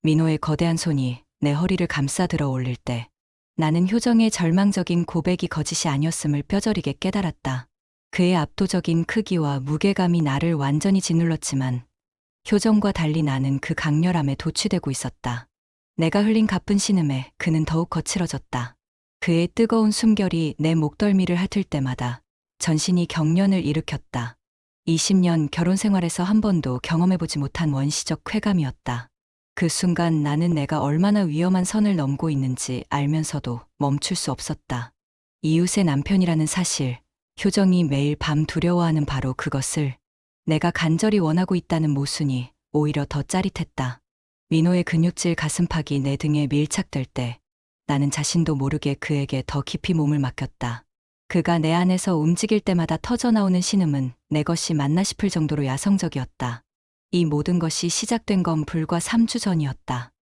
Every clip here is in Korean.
민호의 거대한 손이 내 허리를 감싸 들어 올릴 때 나는 효정의 절망적인 고백이 거짓이 아니었음을 뼈저리게 깨달았다. 그의 압도적인 크기와 무게감이 나를 완전히 짓눌렀지만 효정과 달리 나는 그 강렬함에 도취되고 있었다. 내가 흘린 가쁜 신음에 그는 더욱 거칠어졌다. 그의 뜨거운 숨결이 내 목덜미를 핥을 때마다 전신이 경련을 일으켰다. 20년 결혼 생활에서 한 번도 경험해보지 못한 원시적 쾌감이었다. 그 순간 나는 내가 얼마나 위험한 선을 넘고 있는지 알면서도 멈출 수 없었다. 이웃의 남편이라는 사실, 효정이 매일 밤 두려워하는 바로 그것을 내가 간절히 원하고 있다는 모순이 오히려 더 짜릿했다. 민호의 근육질 가슴팍이 내 등에 밀착될 때 나는 자신도 모르게 그에게 더 깊이 몸을 맡겼다. 그가 내 안에서 움직일 때마다 터져나오는 신음은 내 것이 맞나 싶을 정도로 야성적이었다. 이 모든 것이 시작된 건 불과 3주 전이었다.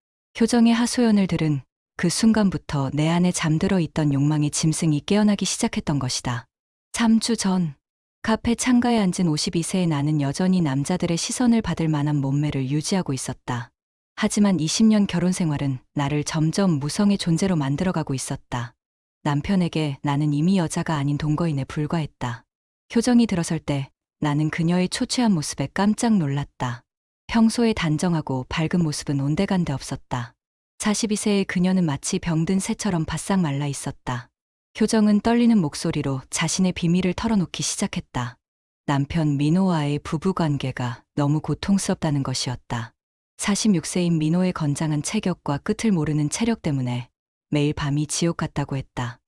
효정의 하소연을 들은 그 순간부터 내 안에 잠들어 있던 욕망의 짐승이 깨어나기 시작했던 것이다. 3주 전, 카페 창가에 앉은 52세의 나는 여전히 남자들의 시선을 받을 만한 몸매를 유지하고 있었다. 하지만 20년 결혼 생활은 나를 점점 무성의 존재로 만들어가고 있었다. 남편에게 나는 이미 여자가 아닌 동거인에 불과했다. 효정이 들어설 때 나는 그녀의 초췌한 모습에 깜짝 놀랐다. 평소에 단정하고 밝은 모습은 온데간데 없었다. 42세의 그녀는 마치 병든 새처럼 바싹 말라 있었다. 효정은 떨리는 목소리로 자신의 비밀을 털어놓기 시작했다. 남편 민호와의 부부관계가 너무 고통스럽다는 것이었다. 46세인 민호의 건장한 체격과 끝을 모르는 체력 때문에 매일 밤이 지옥 같다고 했다.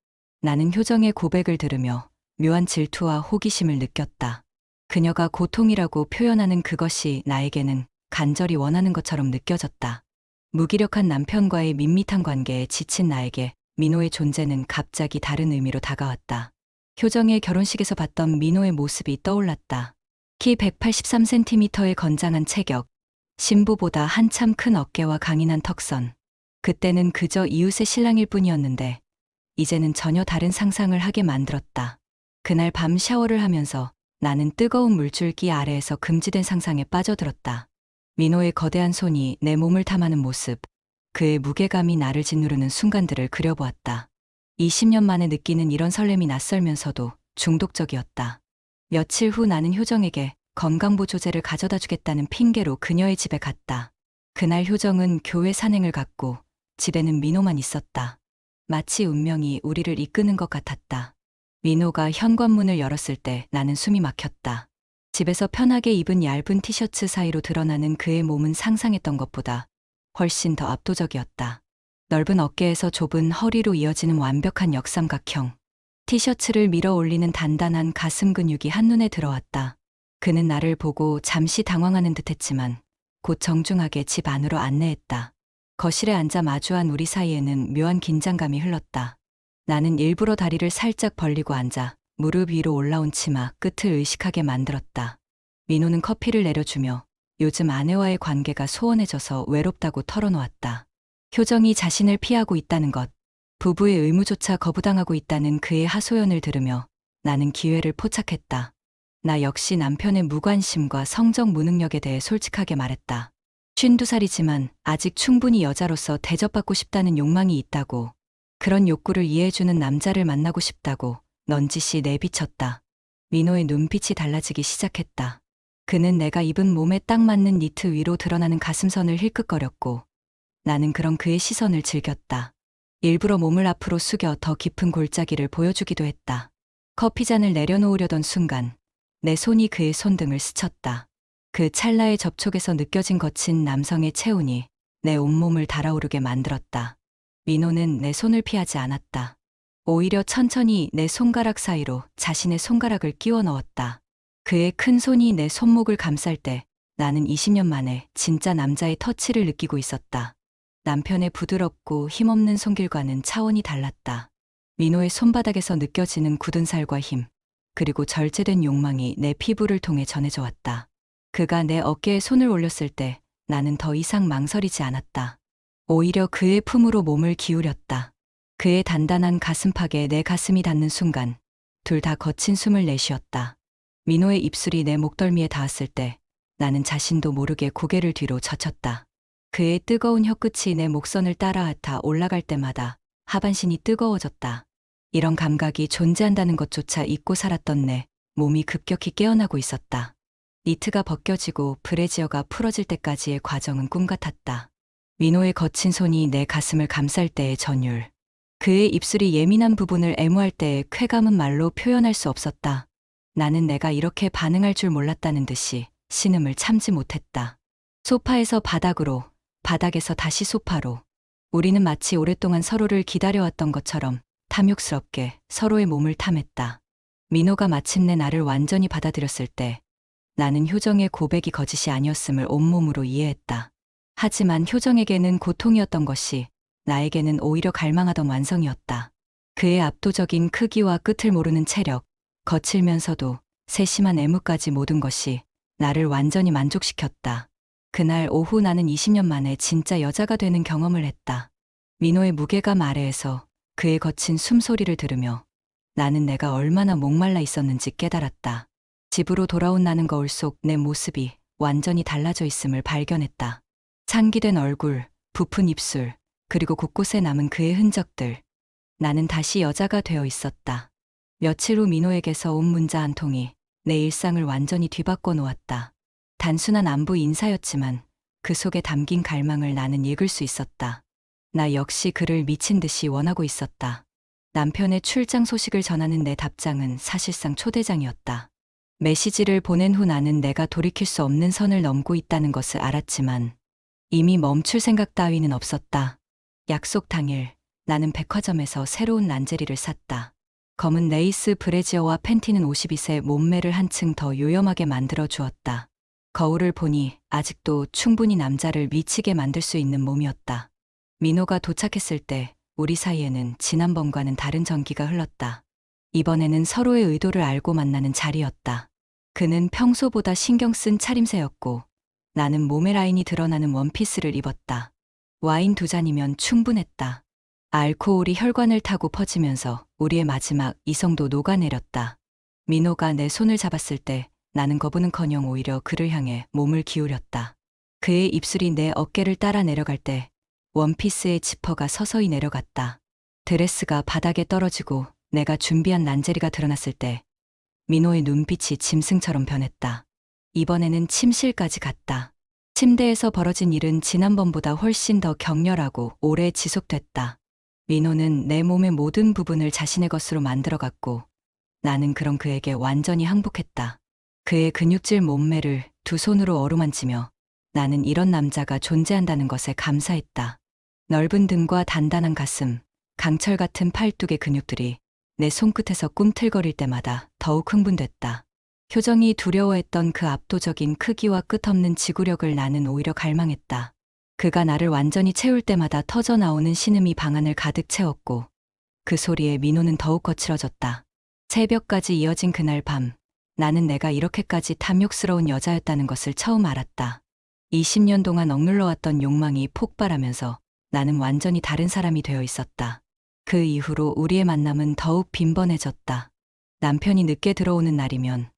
나는 효정의 고백을 들으며 묘한 질투와 호기심을 느꼈다. 그녀가 고통이라고 표현하는 그것이 나에게는 간절히 원하는 것처럼 느껴졌다. 무기력한 남편과의 밋밋한 관계에 지친 나에게 민호의 존재는 갑자기 다른 의미로 다가왔다. 효정의 결혼식에서 봤던 민호의 모습이 떠올랐다. 키 183cm의 건장한 체격, 신부보다 한참 큰 어깨와 강인한 턱선. 그때는 그저 이웃의 신랑일 뿐이었는데 이제는 전혀 다른 상상을 하게 만들었다. 그날 밤 샤워를 하면서 나는 뜨거운 물줄기 아래에서 금지된 상상에 빠져들었다. 민호의 거대한 손이 내 몸을 탐하는 모습, 그의 무게감이 나를 짓누르는 순간들을 그려보았다. 20년 만에 느끼는 이런 설렘이 낯설면서도 중독적이었다. 며칠 후 나는 효정에게 건강보조제를 가져다 주겠다는 핑계로 그녀의 집에 갔다. 그날 효정은 교회 산행을 갔고 집에는 민호만 있었다. 마치 운명이 우리를 이끄는 것 같았다. 민호가 현관문을 열었을 때 나는 숨이 막혔다. 집에서 편하게 입은 얇은 티셔츠 사이로 드러나는 그의 몸은 상상했던 것보다 훨씬 더 압도적이었다. 넓은 어깨에서 좁은 허리로 이어지는 완벽한 역삼각형. 티셔츠를 밀어 올리는 단단한 가슴 근육이 한눈에 들어왔다. 그는 나를 보고 잠시 당황하는 듯했지만 곧 정중하게 집 안으로 안내했다. 거실에 앉아 마주한 우리 사이에는 묘한 긴장감이 흘렀다. 나는 일부러 다리를 살짝 벌리고 앉아 무릎 위로 올라온 치마 끝을 의식하게 만들었다. 민호는 커피를 내려주며 요즘 아내와의 관계가 소원해져서 외롭다고 털어놓았다. 효정이 자신을 피하고 있다는 것, 부부의 의무조차 거부당하고 있다는 그의 하소연을 들으며 나는 기회를 포착했다. 나 역시 남편의 무관심과 성적 무능력에 대해 솔직하게 말했다. 52살이지만 아직 충분히 여자로서 대접받고 싶다는 욕망이 있다고, 그런 욕구를 이해해주는 남자를 만나고 싶다고 넌지시 내비쳤다. 민호의 눈빛이 달라지기 시작했다. 그는 내가 입은 몸에 딱 맞는 니트 위로 드러나는 가슴선을 힐끗거렸고 나는 그런 그의 시선을 즐겼다. 일부러 몸을 앞으로 숙여 더 깊은 골짜기를 보여주기도 했다. 커피잔을 내려놓으려던 순간 내 손이 그의 손등을 스쳤다. 그 찰나의 접촉에서 느껴진 거친 남성의 체온이 내 온몸을 달아오르게 만들었다. 민호는 내 손을 피하지 않았다. 오히려 천천히 내 손가락 사이로 자신의 손가락을 끼워 넣었다. 그의 큰 손이 내 손목을 감쌀 때 나는 20년 만에 진짜 남자의 터치를 느끼고 있었다. 남편의 부드럽고 힘없는 손길과는 차원이 달랐다. 민호의 손바닥에서 느껴지는 굳은 살과 힘, 그리고 절제된 욕망이 내 피부를 통해 전해져 왔다. 그가 내 어깨에 손을 올렸을 때 나는 더 이상 망설이지 않았다. 오히려 그의 품으로 몸을 기울였다. 그의 단단한 가슴팍에 내 가슴이 닿는 순간 둘 다 거친 숨을 내쉬었다. 민호의 입술이 내 목덜미에 닿았을 때 나는 자신도 모르게 고개를 뒤로 젖혔다. 그의 뜨거운 혀끝이 내 목선을 따라하타 올라갈 때마다 하반신이 뜨거워졌다. 이런 감각이 존재한다는 것조차 잊고 살았던 내 몸이 급격히 깨어나고 있었다. 니트가 벗겨지고 브래지어가 풀어질 때까지의 과정은 꿈 같았다. 민호의 거친 손이 내 가슴을 감쌀 때의 전율. 그의 입술이 예민한 부분을 애무할 때의 쾌감은 말로 표현할 수 없었다. 나는 내가 이렇게 반응할 줄 몰랐다는 듯이 신음을 참지 못했다. 소파에서 바닥으로, 바닥에서 다시 소파로. 우리는 마치 오랫동안 서로를 기다려왔던 것처럼 탐욕스럽게 서로의 몸을 탐했다. 민호가 마침내 나를 완전히 받아들였을 때 나는 효정의 고백이 거짓이 아니었음을 온몸으로 이해했다. 하지만 효정에게는 고통이었던 것이 나에게는 오히려 갈망하던 완성이었다. 그의 압도적인 크기와 끝을 모르는 체력, 거칠면서도 세심한 애무까지 모든 것이 나를 완전히 만족시켰다. 그날 오후 나는 20년 만에 진짜 여자가 되는 경험을 했다. 민호의 무게감 아래에서 그의 거친 숨소리를 들으며 나는 내가 얼마나 목말라 있었는지 깨달았다. 집으로 돌아온 나는 거울 속 내 모습이 완전히 달라져 있음을 발견했다. 상기된 얼굴, 부푼 입술, 그리고 곳곳에 남은 그의 흔적들. 나는 다시 여자가 되어 있었다. 며칠 후 민호에게서 온 문자 한 통이 내 일상을 완전히 뒤바꿔 놓았다. 단순한 안부 인사였지만 그 속에 담긴 갈망을 나는 읽을 수 있었다. 나 역시 그를 미친 듯이 원하고 있었다. 남편의 출장 소식을 전하는 내 답장은 사실상 초대장이었다. 메시지를 보낸 후 나는 내가 돌이킬 수 없는 선을 넘고 있다는 것을 알았지만 이미 멈출 생각 따위는 없었다. 약속 당일 나는 백화점에서 새로운 란제리를 샀다. 검은 레이스 브래지어와 팬티는 52세 몸매를 한층 더 요염하게 만들어 주었다. 거울을 보니 아직도 충분히 남자를 미치게 만들 수 있는 몸이었다. 민호가 도착했을 때 우리 사이에는 지난번과는 다른 전기가 흘렀다. 이번에는 서로의 의도를 알고 만나는 자리였다. 그는 평소보다 신경 쓴 차림새였고 나는 몸의 라인이 드러나는 원피스를 입었다. 와인 2잔이면 충분했다. 알코올이 혈관을 타고 퍼지면서 우리의 마지막 이성도 녹아내렸다. 민호가 내 손을 잡았을 때 나는 거부는커녕 오히려 그를 향해 몸을 기울였다. 그의 입술이 내 어깨를 따라 내려갈 때 원피스의 지퍼가 서서히 내려갔다. 드레스가 바닥에 떨어지고 내가 준비한 란제리가 드러났을 때 민호의 눈빛이 짐승처럼 변했다. 이번에는 침실까지 갔다. 침대에서 벌어진 일은 지난번보다 훨씬 더 격렬하고 오래 지속됐다. 민호는 내 몸의 모든 부분을 자신의 것으로 만들어갔고 나는 그런 그에게 완전히 항복했다. 그의 근육질 몸매를 두 손으로 어루만지며 나는 이런 남자가 존재한다는 것에 감사했다. 넓은 등과 단단한 가슴, 강철 같은 팔뚝의 근육들이 내 손끝에서 꿈틀거릴 때마다 더욱 흥분됐다. 효정이 두려워했던 그 압도적인 크기와 끝없는 지구력을 나는 오히려 갈망했다. 그가 나를 완전히 채울 때마다 터져나오는 신음이 방안을 가득 채웠고 그 소리에 민호는 더욱 거칠어졌다. 새벽까지 이어진 그날 밤, 나는 내가 이렇게까지 탐욕스러운 여자였다는 것을 처음 알았다. 20년 동안 억눌러왔던 욕망이 폭발하면서 나는 완전히 다른 사람이 되어 있었다. 그 이후로 우리의 만남은 더욱 빈번해졌다. 남편이 늦게 들어오는 날이면,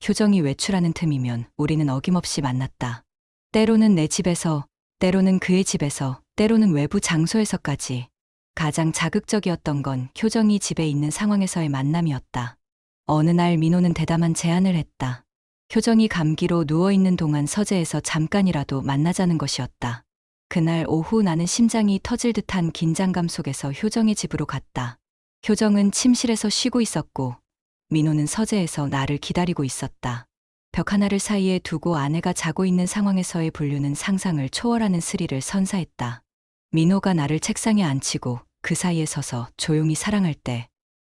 효정이 외출하는 틈이면 우리는 어김없이 만났다. 때로는 내 집에서, 때로는 그의 집에서, 때로는 외부 장소에서까지. 가장 자극적이었던 건 효정이 집에 있는 상황에서의 만남이었다. 어느 날 민호는 대담한 제안을 했다. 효정이 감기로 누워있는 동안 서재에서 잠깐이라도 만나자는 것이었다. 그날 오후 나는 심장이 터질 듯한 긴장감 속에서 효정의 집으로 갔다. 효정은 침실에서 쉬고 있었고 민호는 서재에서 나를 기다리고 있었다. 벽 하나를 사이에 두고 아내가 자고 있는 상황에서의 분류는 상상을 초월하는 스릴을 선사했다. 민호가 나를 책상에 앉히고 그 사이에 서서 조용히 사랑할 때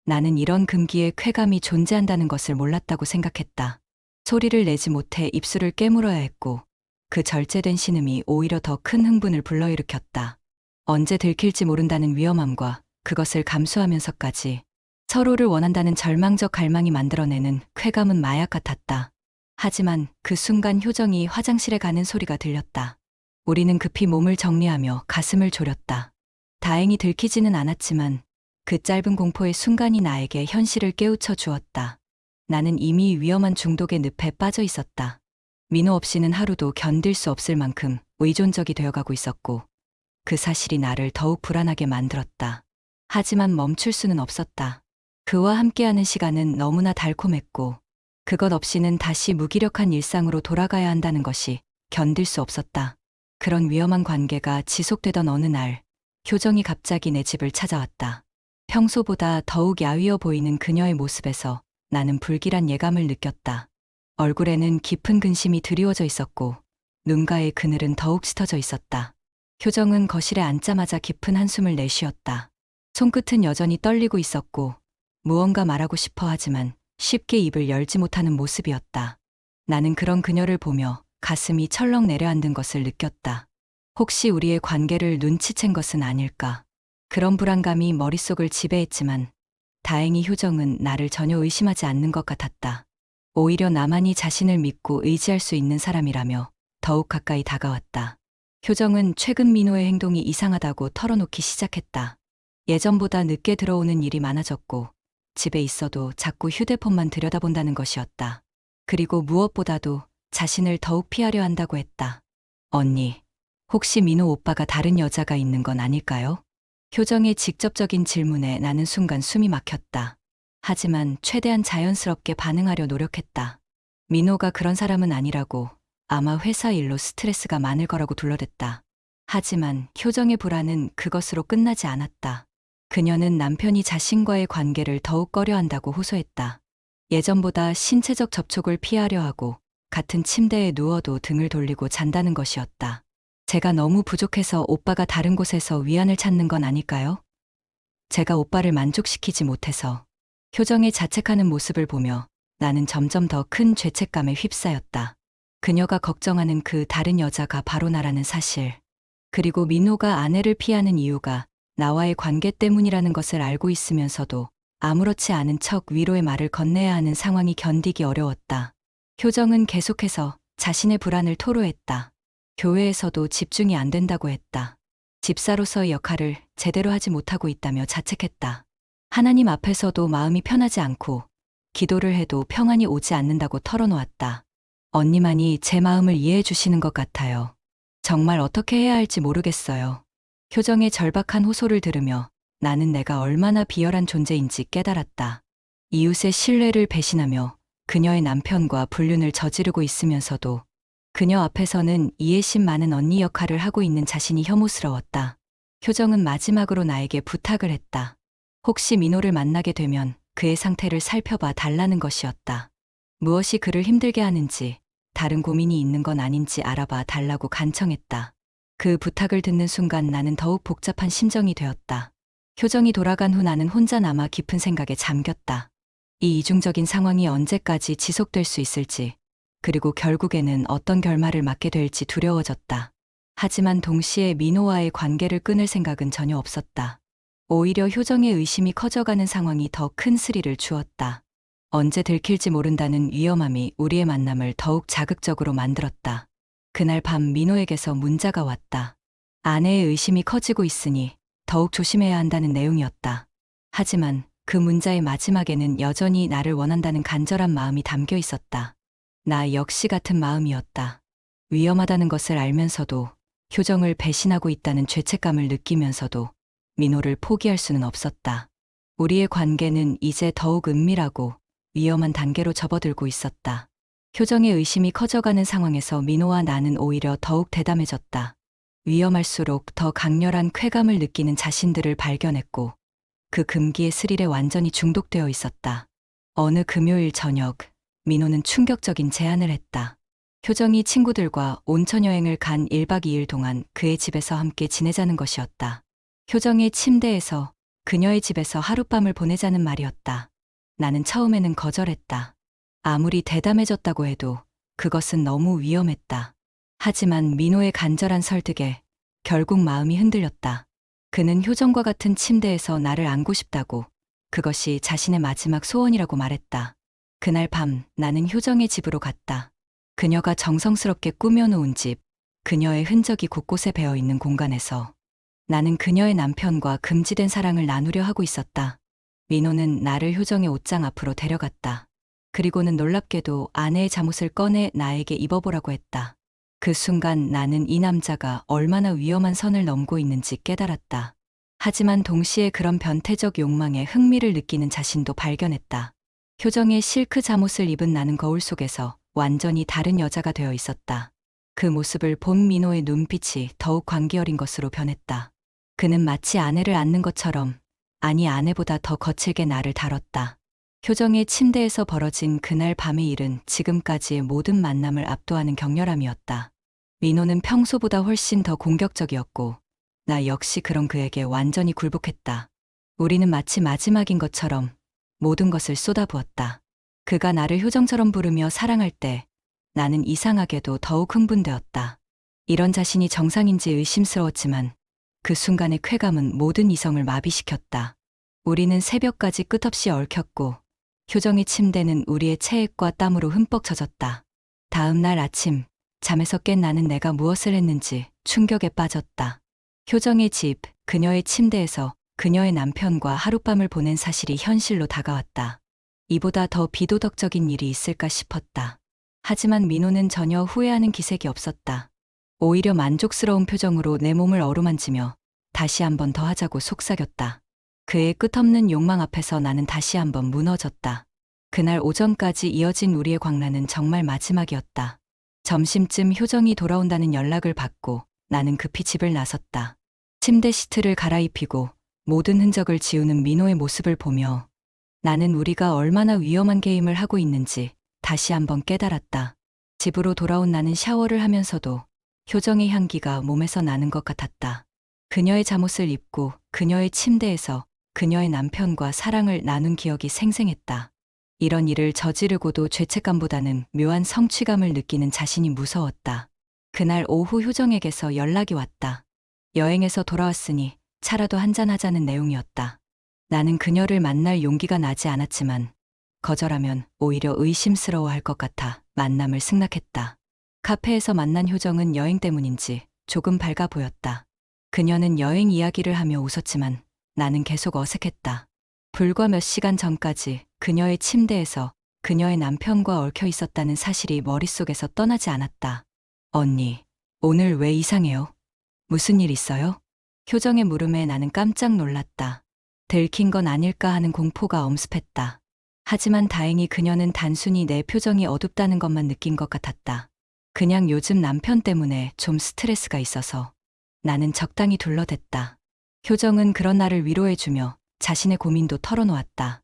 나는 이런 금기의 쾌감이 존재한다는 것을 몰랐다고 생각했다. 소리를 내지 못해 입술을 깨물어야 했고 그 절제된 신음이 오히려 더 큰 흥분을 불러일으켰다. 언제 들킬지 모른다는 위험함과 그것을 감수하면서까지 서로를 원한다는 절망적 갈망이 만들어내는 쾌감은 마약 같았다. 하지만 그 순간 효정이 화장실에 가는 소리가 들렸다. 우리는 급히 몸을 정리하며 가슴을 졸였다. 다행히 들키지는 않았지만 그 짧은 공포의 순간이 나에게 현실을 깨우쳐 주었다. 나는 이미 위험한 중독의 늪에 빠져 있었다. 민호 없이는 하루도 견딜 수 없을 만큼 의존적이 되어가고 있었고 그 사실이 나를 더욱 불안하게 만들었다. 하지만 멈출 수는 없었다. 그와 함께하는 시간은 너무나 달콤했고 그것 없이는 다시 무기력한 일상으로 돌아가야 한다는 것이 견딜 수 없었다. 그런 위험한 관계가 지속되던 어느 날 효정이 갑자기 내 집을 찾아왔다. 평소보다 더욱 야위어 보이는 그녀의 모습에서 나는 불길한 예감을 느꼈다. 얼굴에는 깊은 근심이 드리워져 있었고 눈가의 그늘은 더욱 짙어져 있었다. 효정은 거실에 앉자마자 깊은 한숨을 내쉬었다. 손끝은 여전히 떨리고 있었고 무언가 말하고 싶어 하지만 쉽게 입을 열지 못하는 모습이었다. 나는 그런 그녀를 보며 가슴이 철렁 내려앉은 것을 느꼈다. 혹시 우리의 관계를 눈치챈 것은 아닐까? 그런 불안감이 머릿속을 지배했지만 다행히 효정은 나를 전혀 의심하지 않는 것 같았다. 오히려 나만이 자신을 믿고 의지할 수 있는 사람이라며 더욱 가까이 다가왔다. 효정은 최근 민호의 행동이 이상하다고 털어놓기 시작했다. 예전보다 늦게 들어오는 일이 많아졌고 집에 있어도 자꾸 휴대폰만 들여다본다는 것이었다. 그리고 무엇보다도 자신을 더욱 피하려 한다고 했다. 언니, 혹시 민호 오빠가 다른 여자가 있는 건 아닐까요? 효정의 직접적인 질문에 나는 순간 숨이 막혔다. 하지만 최대한 자연스럽게 반응하려 노력했다. 민호가 그런 사람은 아니라고, 아마 회사 일로 스트레스가 많을 거라고 둘러댔다. 하지만 효정의 불안은 그것으로 끝나지 않았다. 그녀는 남편이 자신과의 관계를 더욱 꺼려한다고 호소했다. 예전보다 신체적 접촉을 피하려 하고 같은 침대에 누워도 등을 돌리고 잔다는 것이었다. 제가 너무 부족해서 오빠가 다른 곳에서 위안을 찾는 건 아닐까요? 제가 오빠를 만족시키지 못해서. 효정의 자책하는 모습을 보며 나는 점점 더 큰 죄책감에 휩싸였다. 그녀가 걱정하는 그 다른 여자가 바로 나라는 사실. 그리고 민호가 아내를 피하는 이유가 나와의 관계 때문이라는 것을 알고 있으면서도 아무렇지 않은 척 위로의 말을 건네야 하는 상황이 견디기 어려웠다. 효정은 계속해서 자신의 불안을 토로했다. 교회에서도 집중이 안 된다고 했다. 집사로서의 역할을 제대로 하지 못하고 있다며 자책했다. 하나님 앞에서도 마음이 편하지 않고 기도를 해도 평안이 오지 않는다고 털어놓았다. 언니만이 제 마음을 이해해 주시는 것 같아요. 정말 어떻게 해야 할지 모르겠어요. 효정의 절박한 호소를 들으며 나는 내가 얼마나 비열한 존재인지 깨달았다. 이웃의 신뢰를 배신하며 그녀의 남편과 불륜을 저지르고 있으면서도 그녀 앞에서는 이해심 많은 언니 역할을 하고 있는 자신이 혐오스러웠다. 효정은 마지막으로 나에게 부탁을 했다. 혹시 민호를 만나게 되면 그의 상태를 살펴봐 달라는 것이었다. 무엇이 그를 힘들게 하는지, 다른 고민이 있는 건 아닌지 알아봐 달라고 간청했다. 그 부탁을 듣는 순간 나는 더욱 복잡한 심정이 되었다. 효정이 돌아간 후 나는 혼자 남아 깊은 생각에 잠겼다. 이 이중적인 상황이 언제까지 지속될 수 있을지, 그리고 결국에는 어떤 결말을 맞게 될지 두려워졌다. 하지만 동시에 민호와의 관계를 끊을 생각은 전혀 없었다. 오히려 효정의 의심이 커져가는 상황이 더 큰 스릴을 주었다. 언제 들킬지 모른다는 위험함이 우리의 만남을 더욱 자극적으로 만들었다. 그날 밤 민호에게서 문자가 왔다. 아내의 의심이 커지고 있으니 더욱 조심해야 한다는 내용이었다. 하지만 그 문자의 마지막에는 여전히 나를 원한다는 간절한 마음이 담겨 있었다. 나 역시 같은 마음이었다. 위험하다는 것을 알면서도 효정을 배신하고 있다는 죄책감을 느끼면서도 민호를 포기할 수는 없었다. 우리의 관계는 이제 더욱 은밀하고 위험한 단계로 접어들고 있었다. 효정의 의심이 커져가는 상황에서 민호와 나는 오히려 더욱 대담해졌다. 위험할수록 더 강렬한 쾌감을 느끼는 자신들을 발견했고 그 금기의 스릴에 완전히 중독되어 있었다. 어느 금요일 저녁, 민호는 충격적인 제안을 했다. 효정이 친구들과 온천 여행을 간 1박 2일 동안 그의 집에서 함께 지내자는 것이었다. 효정의 침대에서 그녀의 집에서 하룻밤을 보내자는 말이었다. 나는 처음에는 거절했다. 아무리 대담해졌다고 해도 그것은 너무 위험했다. 하지만 민호의 간절한 설득에 결국 마음이 흔들렸다. 그는 효정과 같은 침대에서 나를 안고 싶다고, 그것이 자신의 마지막 소원이라고 말했다. 그날 밤 나는 효정의 집으로 갔다. 그녀가 정성스럽게 꾸며놓은 집, 그녀의 흔적이 곳곳에 배어 있는 공간에서 나는 그녀의 남편과 금지된 사랑을 나누려 하고 있었다. 민호는 나를 효정의 옷장 앞으로 데려갔다. 그리고는 놀랍게도 아내의 잠옷을 꺼내 나에게 입어보라고 했다. 그 순간 나는 이 남자가 얼마나 위험한 선을 넘고 있는지 깨달았다. 하지만 동시에 그런 변태적 욕망에 흥미를 느끼는 자신도 발견했다. 효정의 실크 잠옷을 입은 나는 거울 속에서 완전히 다른 여자가 되어 있었다. 그 모습을 본 민호의 눈빛이 더욱 광기어린 것으로 변했다. 그는 마치 아내를 안는 것처럼, 아니 아내보다 더 거칠게 나를 다뤘다. 효정의 침대에서 벌어진 그날 밤의 일은 지금까지의 모든 만남을 압도하는 격렬함이었다. 민호는 평소보다 훨씬 더 공격적이었고, 나 역시 그런 그에게 완전히 굴복했다. 우리는 마치 마지막인 것처럼 모든 것을 쏟아부었다. 그가 나를 효정처럼 부르며 사랑할 때 나는 이상하게도 더욱 흥분되었다. 이런 자신이 정상인지 의심스러웠지만 그 순간의 쾌감은 모든 이성을 마비시켰다. 우리는 새벽까지 끝없이 얽혔고 효정의 침대는 우리의 체액과 땀으로 흠뻑 젖었다. 다음 날 아침 잠에서 깬 나는 내가 무엇을 했는지 충격에 빠졌다. 효정의 집, 그녀의 침대에서 그녀의 남편과 하룻밤을 보낸 사실이 현실로 다가왔다. 이보다 더 비도덕적인 일이 있을까 싶었다. 하지만 민호는 전혀 후회하는 기색이 없었다. 오히려 만족스러운 표정으로 내 몸을 어루만지며 다시 한 번 더 하자고 속삭였다. 그의 끝없는 욕망 앞에서 나는 다시 한 번 무너졌다. 그날 오전까지 이어진 우리의 광란은 정말 마지막이었다. 점심쯤 효정이 돌아온다는 연락을 받고 나는 급히 집을 나섰다. 침대 시트를 갈아입히고 모든 흔적을 지우는 민호의 모습을 보며 나는 우리가 얼마나 위험한 게임을 하고 있는지 다시 한번 깨달았다. 집으로 돌아온 나는 샤워를 하면서도 효정의 향기가 몸에서 나는 것 같았다. 그녀의 잠옷을 입고 그녀의 침대에서 그녀의 남편과 사랑을 나눈 기억이 생생했다. 이런 일을 저지르고도 죄책감보다는 묘한 성취감을 느끼는 자신이 무서웠다. 그날 오후 효정에게서 연락이 왔다. 여행에서 돌아왔으니 차라도 한잔하자는 내용이었다. 나는 그녀를 만날 용기가 나지 않았지만 거절하면 오히려 의심스러워할 것 같아 만남을 승낙했다. 카페에서 만난 효정은 여행 때문인지 조금 밝아 보였다. 그녀는 여행 이야기를 하며 웃었지만 나는 계속 어색했다. 불과 몇 시간 전까지 그녀의 침대에서 그녀의 남편과 얽혀 있었다는 사실이 머릿속에서 떠나지 않았다. 언니, 오늘 왜 이상해요? 무슨 일 있어요? 효정의 물음에 나는 깜짝 놀랐다. 들킨 건 아닐까 하는 공포가 엄습했다. 하지만 다행히 그녀는 단순히 내 표정이 어둡다는 것만 느낀 것 같았다. 그냥 요즘 남편 때문에 좀 스트레스가 있어서. 나는 적당히 둘러댔다. 효정은 그런 나를 위로해주며 자신의 고민도 털어놓았다.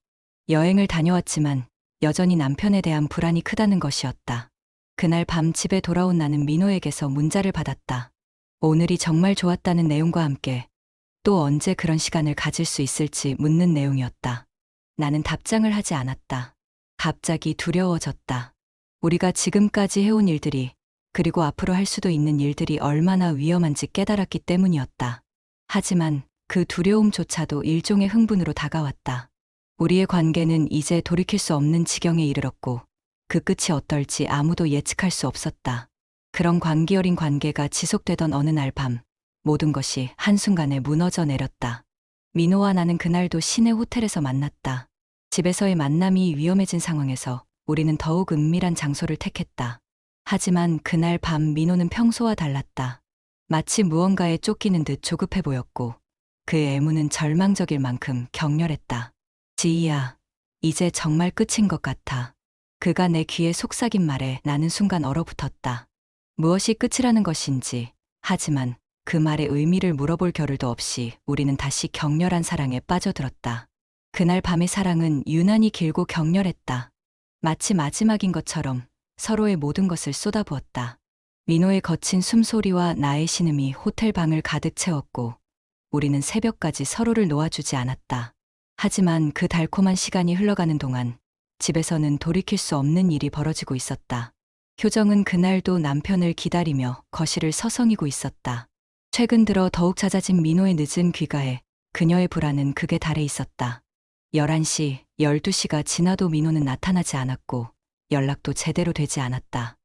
여행을 다녀왔지만 여전히 남편에 대한 불안이 크다는 것이었다. 그날 밤 집에 돌아온 나는 민호에게서 문자를 받았다. 오늘이 정말 좋았다는 내용과 함께 또 언제 그런 시간을 가질 수 있을지 묻는 내용이었다. 나는 답장을 하지 않았다. 갑자기 두려워졌다. 우리가 지금까지 해온 일들이, 그리고 앞으로 할 수도 있는 일들이 얼마나 위험한지 깨달았기 때문이었다. 하지만 그 두려움조차도 일종의 흥분으로 다가왔다. 우리의 관계는 이제 돌이킬 수 없는 지경에 이르렀고 그 끝이 어떨지 아무도 예측할 수 없었다. 그런 광기어린 관계가 지속되던 어느 날 밤, 모든 것이 한순간에 무너져 내렸다. 민호와 나는 그날도 시내 호텔에서 만났다. 집에서의 만남이 위험해진 상황에서 우리는 더욱 은밀한 장소를 택했다. 하지만 그날 밤 민호는 평소와 달랐다. 마치 무언가에 쫓기는 듯 조급해 보였고 그의 애무는 절망적일 만큼 격렬했다. 지희야, 이제 정말 끝인 것 같아. 그가 내 귀에 속삭인 말에 나는 순간 얼어붙었다. 무엇이 끝이라는 것인지, 하지만 그 말의 의미를 물어볼 겨를도 없이 우리는 다시 격렬한 사랑에 빠져들었다. 그날 밤의 사랑은 유난히 길고 격렬했다. 마치 마지막인 것처럼 서로의 모든 것을 쏟아부었다. 민호의 거친 숨소리와 나의 신음이 호텔 방을 가득 채웠고 우리는 새벽까지 서로를 놓아주지 않았다. 하지만 그 달콤한 시간이 흘러가는 동안 집에서는 돌이킬 수 없는 일이 벌어지고 있었다. 효정은 그날도 남편을 기다리며 거실을 서성이고 있었다. 최근 들어 더욱 잦아진 민호의 늦은 귀가에 그녀의 불안은 극에 달해 있었다. 11시, 12시가 지나도 민호는 나타나지 않았고 연락도 제대로 되지 않았다.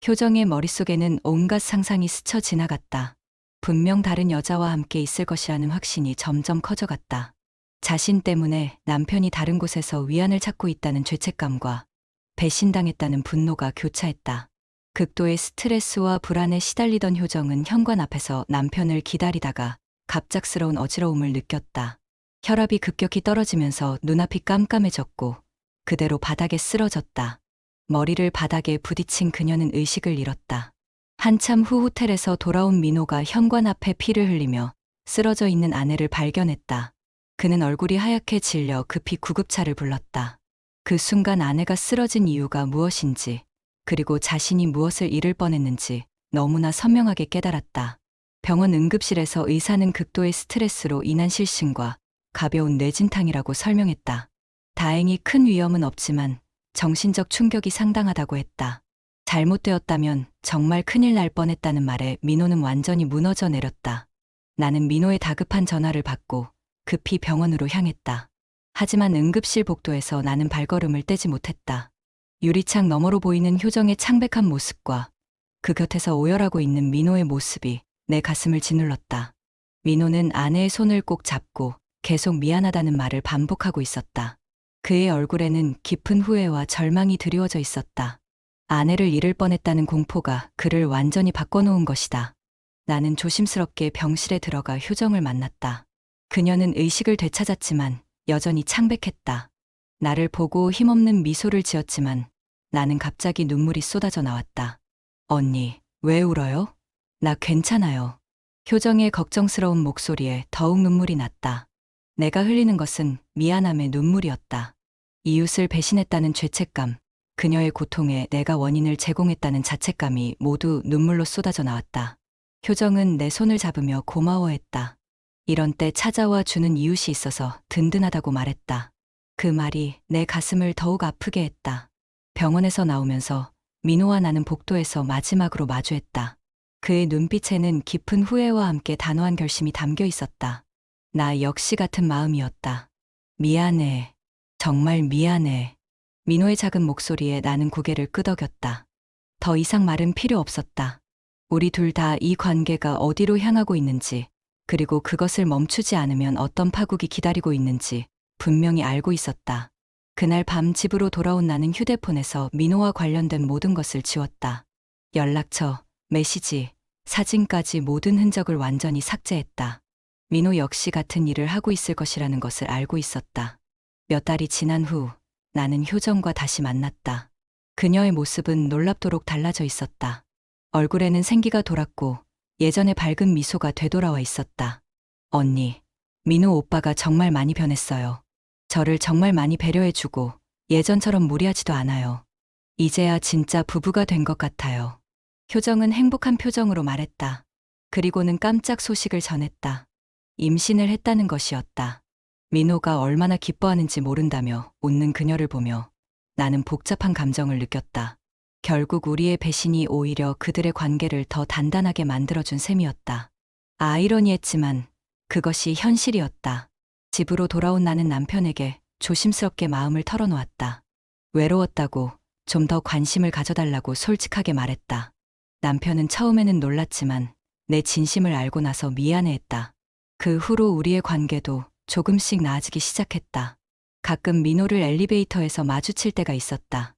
효정의 머릿속에는 온갖 상상이 스쳐 지나갔다. 분명 다른 여자와 함께 있을 것이라는 확신이 점점 커져갔다. 자신 때문에 남편이 다른 곳에서 위안을 찾고 있다는 죄책감과 배신당했다는 분노가 교차했다. 극도의 스트레스와 불안에 시달리던 효정은 현관 앞에서 남편을 기다리다가 갑작스러운 어지러움을 느꼈다. 혈압이 급격히 떨어지면서 눈앞이 깜깜해졌고 그대로 바닥에 쓰러졌다. 머리를 바닥에 부딪힌 그녀는 의식을 잃었다. 한참 후 호텔에서 돌아온 민호가 현관 앞에 피를 흘리며 쓰러져 있는 아내를 발견했다. 그는 얼굴이 하얗게 질려 급히 구급차를 불렀다. 그 순간 아내가 쓰러진 이유가 무엇인지, 그리고 자신이 무엇을 잃을 뻔했는지 너무나 선명하게 깨달았다. 병원 응급실에서 의사는 극도의 스트레스로 인한 실신과 가벼운 뇌진탕이라고 설명했다. 다행히 큰 위험은 없지만 정신적 충격이 상당하다고 했다. 잘못되었다면 정말 큰일 날 뻔했다는 말에 민호는 완전히 무너져 내렸다. 나는 민호의 다급한 전화를 받고 급히 병원으로 향했다. 하지만 응급실 복도에서 나는 발걸음을 떼지 못했다. 유리창 너머로 보이는 효정의 창백한 모습과 그 곁에서 오열하고 있는 민호의 모습이 내 가슴을 짓눌렀다. 민호는 아내의 손을 꼭 잡고 계속 미안하다는 말을 반복하고 있었다. 그의 얼굴에는 깊은 후회와 절망이 드리워져 있었다. 아내를 잃을 뻔했다는 공포가 그를 완전히 바꿔놓은 것이다. 나는 조심스럽게 병실에 들어가 효정을 만났다. 그녀는 의식을 되찾았지만 여전히 창백했다. 나를 보고 힘없는 미소를 지었지만 나는 갑자기 눈물이 쏟아져 나왔다. 언니, 왜 울어요? 나 괜찮아요. 효정의 걱정스러운 목소리에 더욱 눈물이 났다. 내가 흘리는 것은 미안함의 눈물이었다. 이웃을 배신했다는 죄책감, 그녀의 고통에 내가 원인을 제공했다는 자책감이 모두 눈물로 쏟아져 나왔다. 효정은 내 손을 잡으며 고마워했다. 이런 때 찾아와 주는 이웃이 있어서 든든하다고 말했다. 그 말이 내 가슴을 더욱 아프게 했다. 병원에서 나오면서 민호와 나는 복도에서 마지막으로 마주했다. 그의 눈빛에는 깊은 후회와 함께 단호한 결심이 담겨 있었다. 나 역시 같은 마음이었다. 미안해. 정말 미안해. 민호의 작은 목소리에 나는 고개를 끄덕였다. 더 이상 말은 필요 없었다. 우리 둘 다 이 관계가 어디로 향하고 있는지, 그리고 그것을 멈추지 않으면 어떤 파국이 기다리고 있는지 분명히 알고 있었다. 그날 밤 집으로 돌아온 나는 휴대폰에서 민호와 관련된 모든 것을 지웠다. 연락처, 메시지, 사진까지 모든 흔적을 완전히 삭제했다. 민호 역시 같은 일을 하고 있을 것이라는 것을 알고 있었다. 몇 달이 지난 후 나는 효정과 다시 만났다. 그녀의 모습은 놀랍도록 달라져 있었다. 얼굴에는 생기가 돌았고 예전의 밝은 미소가 되돌아와 있었다. 언니, 민호 오빠가 정말 많이 변했어요. 저를 정말 많이 배려해주고 예전처럼 무리하지도 않아요. 이제야 진짜 부부가 된 것 같아요. 효정은 행복한 표정으로 말했다. 그리고는 깜짝 소식을 전했다. 임신을 했다는 것이었다. 민호가 얼마나 기뻐하는지 모른다며 웃는 그녀를 보며 나는 복잡한 감정을 느꼈다. 결국 우리의 배신이 오히려 그들의 관계를 더 단단하게 만들어준 셈이었다. 아이러니했지만 그것이 현실이었다. 집으로 돌아온 나는 남편에게 조심스럽게 마음을 털어놓았다. 외로웠다고, 좀 더 관심을 가져달라고 솔직하게 말했다. 남편은 처음에는 놀랐지만 내 진심을 알고 나서 미안해했다. 그 후로 우리의 관계도 조금씩 나아지기 시작했다. 가끔 민호를 엘리베이터에서 마주칠 때가 있었다.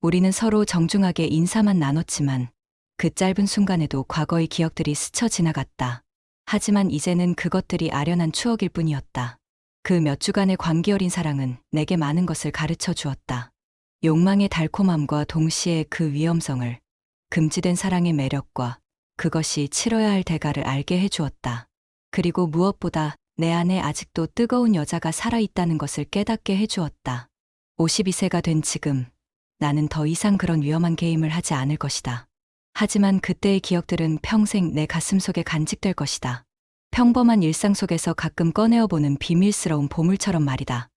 우리는 서로 정중하게 인사만 나눴지만 그 짧은 순간에도 과거의 기억들이 스쳐 지나갔다. 하지만 이제는 그것들이 아련한 추억일 뿐이었다. 그 몇 주간의 광기 어린 사랑은 내게 많은 것을 가르쳐 주었다. 욕망의 달콤함과 동시에 그 위험성을, 금지된 사랑의 매력과 그것이 치러야 할 대가를 알게 해주었다. 그리고 무엇보다 내 안에 아직도 뜨거운 여자가 살아있다는 것을 깨닫게 해주었다. 52세가 된 지금, 나는 더 이상 그런 위험한 게임을 하지 않을 것이다. 하지만 그때의 기억들은 평생 내 가슴속에 간직될 것이다. 평범한 일상 속에서 가끔 꺼내어보는 비밀스러운 보물처럼 말이다.